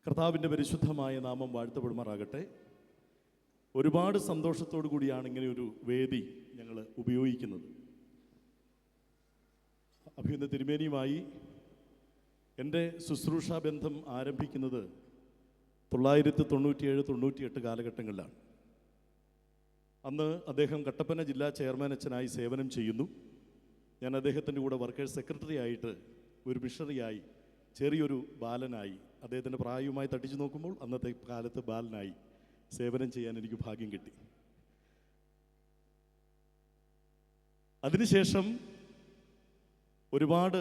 കർത്താവിൻ്റെ പരിശുദ്ധമായ നാമം വാഴ്ത്തപ്പെടുമാറാകട്ടെ. ഒരുപാട് സന്തോഷത്തോടു കൂടിയാണ് ഇങ്ങനെ ഒരു വേദി ഞങ്ങൾ ഉപയോഗിക്കുന്നത്. അഭിനന്ദ തിരുമേനിയുമായി എൻ്റെ ശുശ്രൂഷാ ബന്ധം ആരംഭിക്കുന്നത് 1997-98 കാലഘട്ടങ്ങളിലാണ്. അന്ന് അദ്ദേഹം കട്ടപ്പന ജില്ലാ ചെയർമാൻ അച്ഛനായി സേവനം ചെയ്യുന്നു. ഞാൻ അദ്ദേഹത്തിൻ്റെ കൂടെ വർക്കേഴ്സ് സെക്രട്ടറി ആയിട്ട്, ഒരു മിഷണറിയായി, ചെറിയൊരു ബാലനായി, അദ്ദേഹത്തിൻ്റെ പ്രായവുമായി തട്ടിച്ചു നോക്കുമ്പോൾ അന്നത്തെ കാലത്ത് ബാലനായി സേവനം ചെയ്യാൻ എനിക്ക് ഭാഗ്യം കിട്ടി. അതിനുശേഷം ഒരുപാട്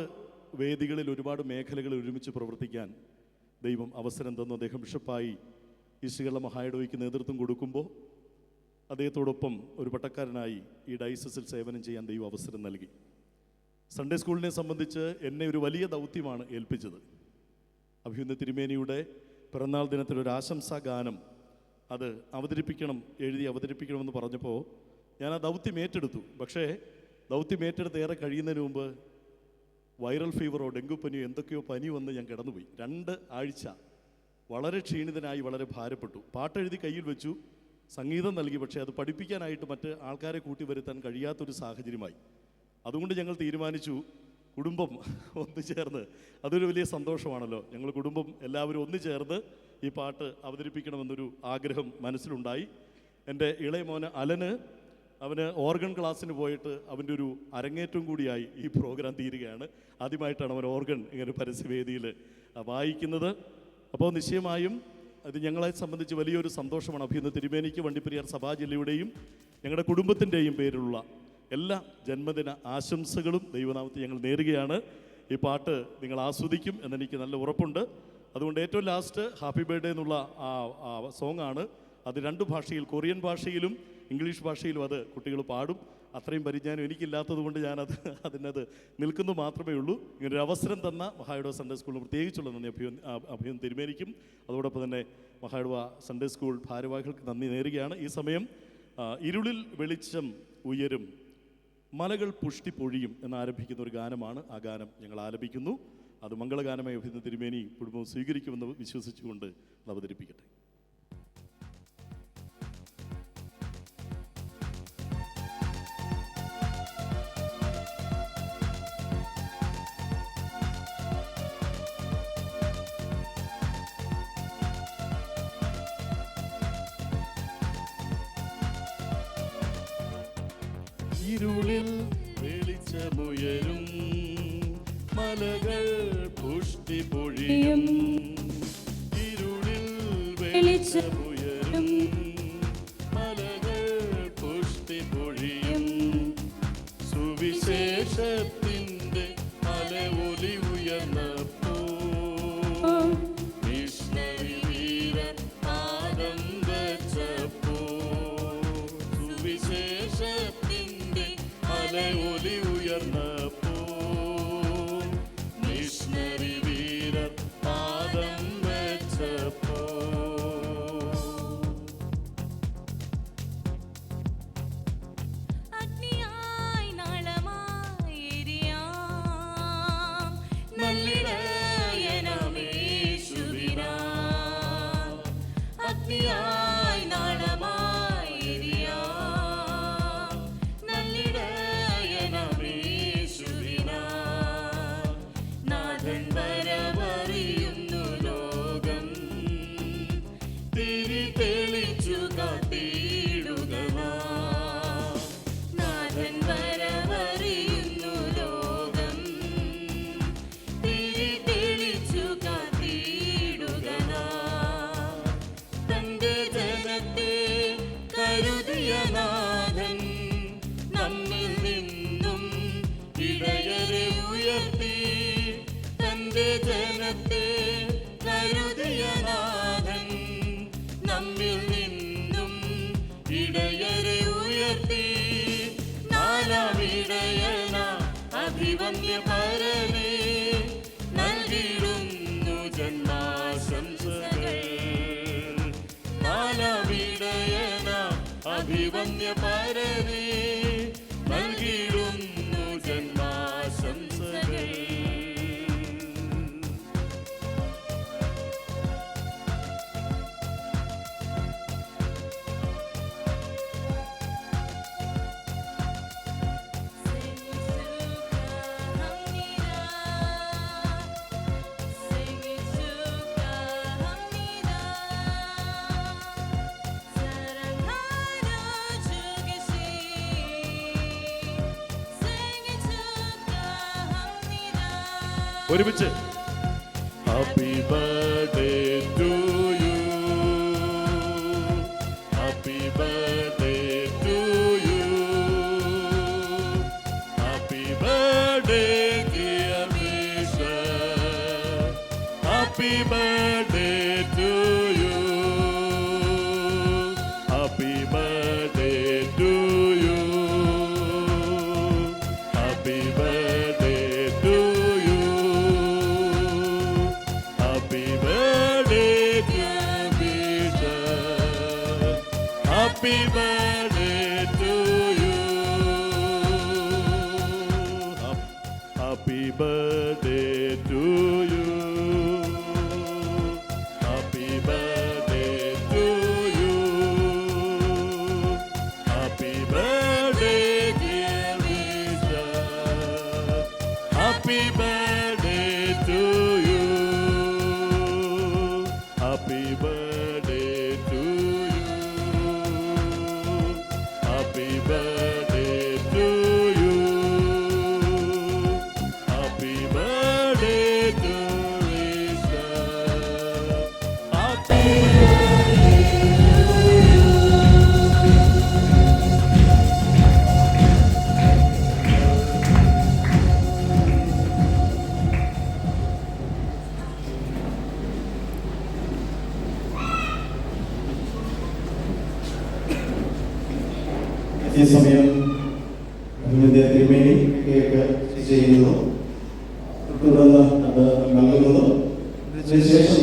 വേദികളിൽ, ഒരുപാട് മേഖലകളിൽ ഒരുമിച്ച് പ്രവർത്തിക്കാൻ ദൈവം അവസരം തന്നു. അദ്ദേഹം ബിഷപ്പായി ഈസ്റ്റ് കേരള മഹായിടവയ്ക്ക് നേതൃത്വം കൊടുക്കുമ്പോൾ അദ്ദേഹത്തോടൊപ്പം ഒരു പട്ടക്കാരനായി ഈ ഡയസിസിൽ സേവനം ചെയ്യാൻ ദൈവം അവസരം നൽകി. സൺഡേ സ്കൂളിനെ സംബന്ധിച്ച് എന്നെ ഒരു വലിയ ദൗത്യമാണ് ഏൽപ്പിച്ചത്. അഭിനന്ദ തിരുമേനിയുടെ പിറന്നാൾ ദിനത്തിലൊരു ആശംസാ ഗാനം അത് എഴുതി അവതരിപ്പിക്കണമെന്ന് പറഞ്ഞപ്പോൾ ഞാൻ ആ ദൗത്യം ഏറ്റെടുത്തു. പക്ഷേ ദൗത്യം ഏറ്റെടുത്ത് ഏറെ കഴിയുന്നതിന് മുമ്പ് വൈറൽ ഫീവറോ ഡെങ്കുപ്പനിയോ എന്തൊക്കെയോ പനി വന്ന് ഞാൻ കിടന്നുപോയി. 2 ആഴ്ച വളരെ ക്ഷീണിതനായി, വളരെ ഭാരപ്പെട്ടു. പാട്ടെഴുതി കയ്യിൽ വെച്ചു, സംഗീതം നൽകി, പക്ഷേ അത് പഠിപ്പിക്കാനായിട്ട് മറ്റ് ആൾക്കാരെ കൂട്ടി വരുത്താൻ കഴിയാത്തൊരു സാഹചര്യമായി. അതുകൊണ്ട് ഞങ്ങൾ തീരുമാനിച്ചു, കുടുംബം ഒന്നു ചേർന്ന്, അതൊരു വലിയ സന്തോഷമാണല്ലോ, ഞങ്ങൾ കുടുംബം എല്ലാവരും ഒന്നു ചേർന്ന് ഈ പാട്ട് അവതരിപ്പിക്കണമെന്നൊരു ആഗ്രഹം മനസ്സിലുണ്ടായി. എൻ്റെ ഇളയ മോന് അലന്, അവന് ഓർഗൻ ക്ലാസ്സിന് പോയിട്ട് അവൻ്റെ ഒരു അരങ്ങേറ്റവും കൂടിയായി ഈ പ്രോഗ്രാം തീരുകയാണ്. ആദ്യമായിട്ടാണ് അവൻ ഓർഗൻ ഇങ്ങനെ പരസ്യവേദിയിൽ വായിക്കുന്നത്. അപ്പോൾ നിശ്ചയമായും അത് ഞങ്ങളെ സംബന്ധിച്ച് വലിയൊരു സന്തോഷമാണ്. അഭിനന്ദ തിരുമേനിക്ക് വണ്ടിപ്പെരിയാർ സഭാ ജില്ലയുടെയും ഞങ്ങളുടെ കുടുംബത്തിൻ്റെയും പേരിലുള്ള എല്ലാ ജന്മദിന ആശംസകളും ദൈവനാമത്തിൽ ഞങ്ങൾ നേരുകയാണ്. ഈ പാട്ട് നിങ്ങൾ ആസ്വദിക്കും എന്നെനിക്ക് നല്ല ഉറപ്പുണ്ട്. അതുകൊണ്ട് ഏറ്റവും ലാസ്റ്റ് ഹാപ്പി ബർത്ത്ഡേ എന്നുള്ള ആ സോങ്ങാണ്. അത് 2 ഭാഷയിൽ, കൊറിയൻ ഭാഷയിലും ഇംഗ്ലീഷ് ഭാഷയിലും അത് കുട്ടികൾ പാടും. അത്രയും പരിജ്ഞാനം എനിക്കില്ലാത്തത് കൊണ്ട് അതിനത് നിൽക്കുന്നു മാത്രമേ ഉള്ളൂ. ഇങ്ങനൊരു അവസരം തന്ന മഹായിടവ സൺഡേ സ്കൂളിന് പ്രത്യേകിച്ചുള്ള നന്ദി അഭിനന്ദ തിരുമേനിക്കും അതോടൊപ്പം തന്നെ മഹായിടവ സൺഡേ സ്കൂൾ ഭാരവാഹികൾക്ക് നന്ദി നേരുകയാണ്. ഈ സമയം ഇരുളിൽ വെളിച്ചം ഉയരും, മലകൾ പുഷ്ടി പൊഴിയും എന്നാരംഭിക്കുന്ന ഒരു ഗാനമാണ്. ആ ഗാനം ഞങ്ങൾ ആലപിക്കുന്നു. അത് മംഗളഗാനമായി അഭിനന്ദ തിരുമേനി കുടുംബം സ്വീകരിക്കുമെന്ന് വിശ്വസിച്ചുകൊണ്ട് അവതരിപ്പിക്കട്ടെ. ഇരുളിൽ വെളിച്ചമുയരും, മലകൾ പുഷ്ടി പൊഴിയും. ഇരുളിൽ വെളിച്ചമുയരും, മലകൾ പുഷ്ടി പൊഴിയും. സുവിശേഷത്തിൻ്റെ അലയൊലി ഉയർന്നപ്പോൾ മിഷണറി വീരർ പാദം വെച്ചപ്പോൾ, സുവിശേഷത്തിൻ്റെ അലയൊലി ഉയർന്നപ്പോൾ മിഷണറി വീരർ പാദം വെച്ചപ്പോൾ. അഗ്നിയായി നാളമായി എരിയാം നല്ലിടയനമേശുവിനാം. അഗ്നിയായി നാളമായി എരിയാം നല്ലിടയനമേശുവിനാം. നാഥൻ വരവറിയുന്നു ലോകം, തിരി തെളിച്ചു കാത്തിടുക നാം. നാഥൻ വരവറിയുന്നു ലോകം, തിരി തെളിച്ചു കാത്തിടുക നാം. തന്റെ ജനത്തെ കരുതിയ നാഥൻ നമ്മിൽ നിന്നും ഇടയരെ ഉയർത്തി. തന്റെ ജനത്തെ കരുതിയ നാഥൻ നമ്മിൽ നിന്നും ഇടയരെ ഉയർത്തി. 4ാം ഇടയന അഭിവന്യ പരനെ നൽകിടുന്നു ജന്മാശംസകൾ. 4ാം ഇടയന അഭിവന്യ പരനെ നൽകിടുന്നു ജന്മാശംസകൾ. ഒരുമിച്ച് happy birthday to you, happy birthday to you, happy birthday dear Mishan, happy birthday to you, happy birthday to you, happy birthday to you, happy birthday dear Mishan, happy birthday to you, happy birthday to you, happy birthday to you, happy birthday dear Mishan, happy birthday to you, happy birthday to you, happy birthday to you, happy birthday to ഈ സമയം തിരുമേനി cake ചെയ്യുന്നു, തുടർന്ന് അത് നൽകുന്നു. അതിനുശേഷം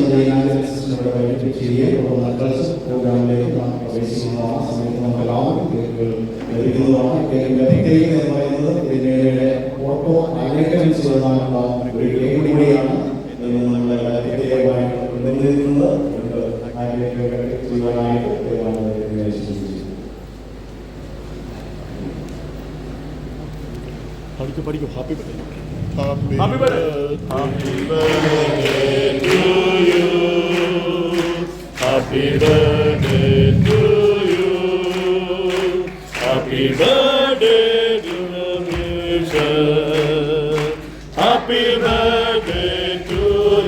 പ്രോഗ്രാമിലേക്ക് നാം പ്രവേശിക്കുന്നതാണ്. ആ സമയത്ത് നമുക്ക് എല്ലാവർക്കും കേക്കുകൾ ലഭിക്കുന്നതാണ്. കേക്ക് ലഭിക്കുക എന്ന് പറയുന്നത് തിരുമേനിയുടെ ഫോട്ടോ ആലേഖനം ചെയ്താലുള്ള ഒരു കേക്ക് കൂടിയാണ്. ഇതിൽ നിന്ന് നമ്മളെ പ്രത്യേകമായിട്ട് പ്രതിനിധിക്കുന്നത് ചെയ്യുവാനായിട്ട് പഠിക്കും happy birthday. Happy birthday. Happy birthday to you. Happy birthday to you. Happy birthday to mission. Happy birthday to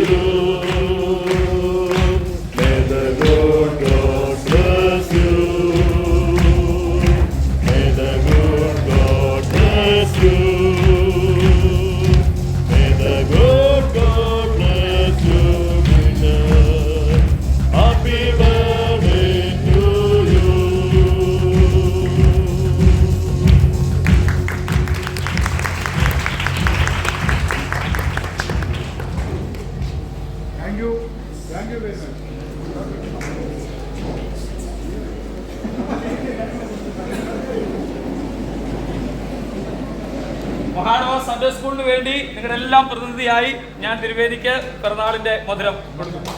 you. May the good God bless you. May the good God bless you. May the good God bless you, mission. Happy birthday to you. Thank you very much. മഹാനവ Sunday സ്കൂളിന് വേണ്ടി നിങ്ങളുടെ എല്ലാം പ്രതിനിധിയായി ഞാൻ തിരുവേദിക്ക് പിറന്നാളിന്റെ മധുരം കൊടുക്കുന്നു.